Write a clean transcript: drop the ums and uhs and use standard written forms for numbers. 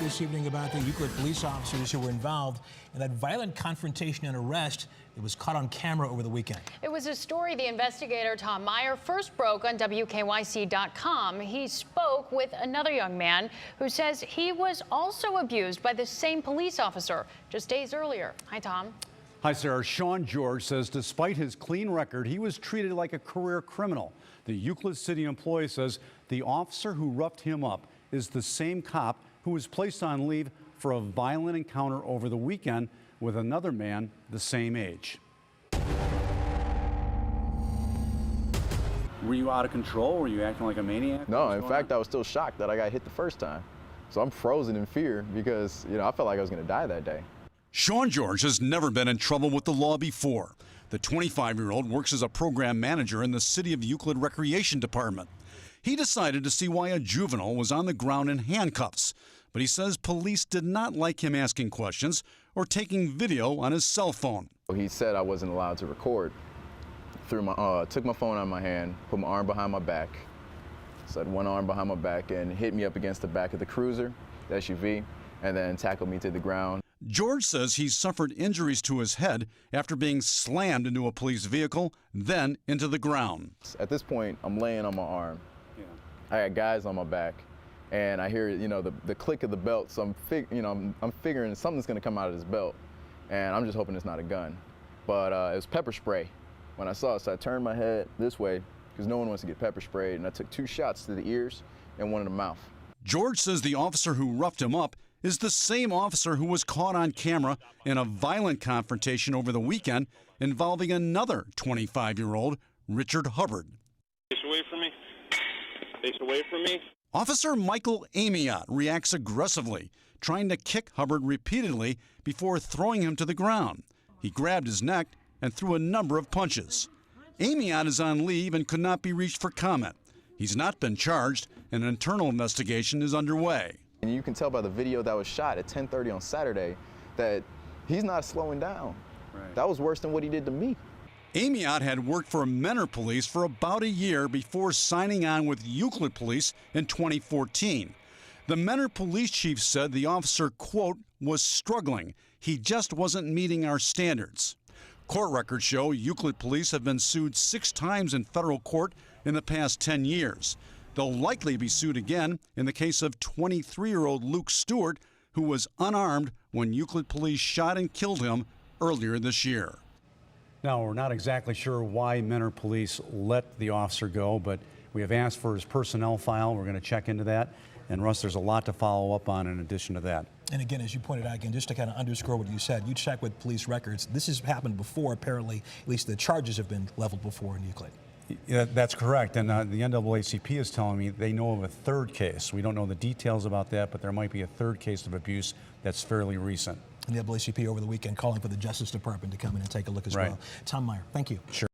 this evening about the Euclid police officers who were involved in that violent confrontation and arrest that was caught on camera over the weekend. It was a story the investigator Tom Meyer first broke on WKYC.com. He spoke with another young man who says he was also abused by the same police officer just days earlier. Hi, Tom. Hi, Sarah. Sean George says despite his clean record, he was treated like a career criminal. The Euclid City employee says the officer who roughed him up is the same cop who was placed on leave for a violent encounter over the weekend with another man the same age. Were you out of control? Were you acting like a maniac? No, in fact, I was still shocked that I got hit the first time. So I'm frozen in fear because, I felt like I was going to die that day. Sean George has never been in trouble with the law before. The 25-year-old works as a program manager in the City of Euclid Recreation Department. He decided to see why a juvenile was on the ground in handcuffs, but he says police did not like him asking questions or taking video on his cell phone. He said I wasn't allowed to record. Took my phone out of my hand, put my arm behind my back, set one arm behind my back, and hit me up against the back of the cruiser, the SUV, and then tackled me to the ground. George says he suffered injuries to his head after being slammed into a police vehicle, then into the ground. At this point, I'm laying on my arm. I got guys on my back, and I hear, the click of the belt. So I'm figuring something's going to come out of this belt, and I'm just hoping it's not a gun. But it was pepper spray when I saw it, so I turned my head this way because no one wants to get pepper sprayed, and I took 2 shots to the ears and one in the mouth. George says the officer who roughed him up is the same officer who was caught on camera in a violent confrontation over the weekend involving another 25-year-old, Richard Hubbard. Face away from me. Face away from me. Officer Michael Amiot reacts aggressively, trying to kick Hubbard repeatedly before throwing him to the ground. He grabbed his neck and threw a number of punches. Amiot is on leave and could not be reached for comment. He's not been charged, and an internal investigation is underway. And you can tell by the video that was shot at 10:30 on Saturday that he's not slowing down. Right. That was worse than what he did to me. Amiot had worked for Meyer Police for about a year before signing on with Euclid Police in 2014. The Meyer police chief said the officer, quote, was struggling. He just wasn't meeting our standards. Court records show Euclid Police have been sued 6 times in federal court in the past 10 years. They'll likely be sued again in the case of 23-year-old Luke Stewart, who was unarmed when Euclid Police shot and killed him earlier this year. Now, we're not exactly sure why Meyer Police let the officer go, but we have asked for his personnel file. We're going to check into that. And Russ, there's a lot to follow up on in addition to that. And again, as you pointed out, again, just to kind of underscore what you said, you check with police records. This has happened before, apparently. At least the charges have been leveled before in Euclid. Yeah, that's correct, and the NAACP is telling me they know of a 3rd case. We don't know the details about that, but there might be a 3rd case of abuse that's fairly recent. And the NAACP over the weekend calling for the Justice Department to come in and take a look as well. Tom Meyer, thank you. Sure.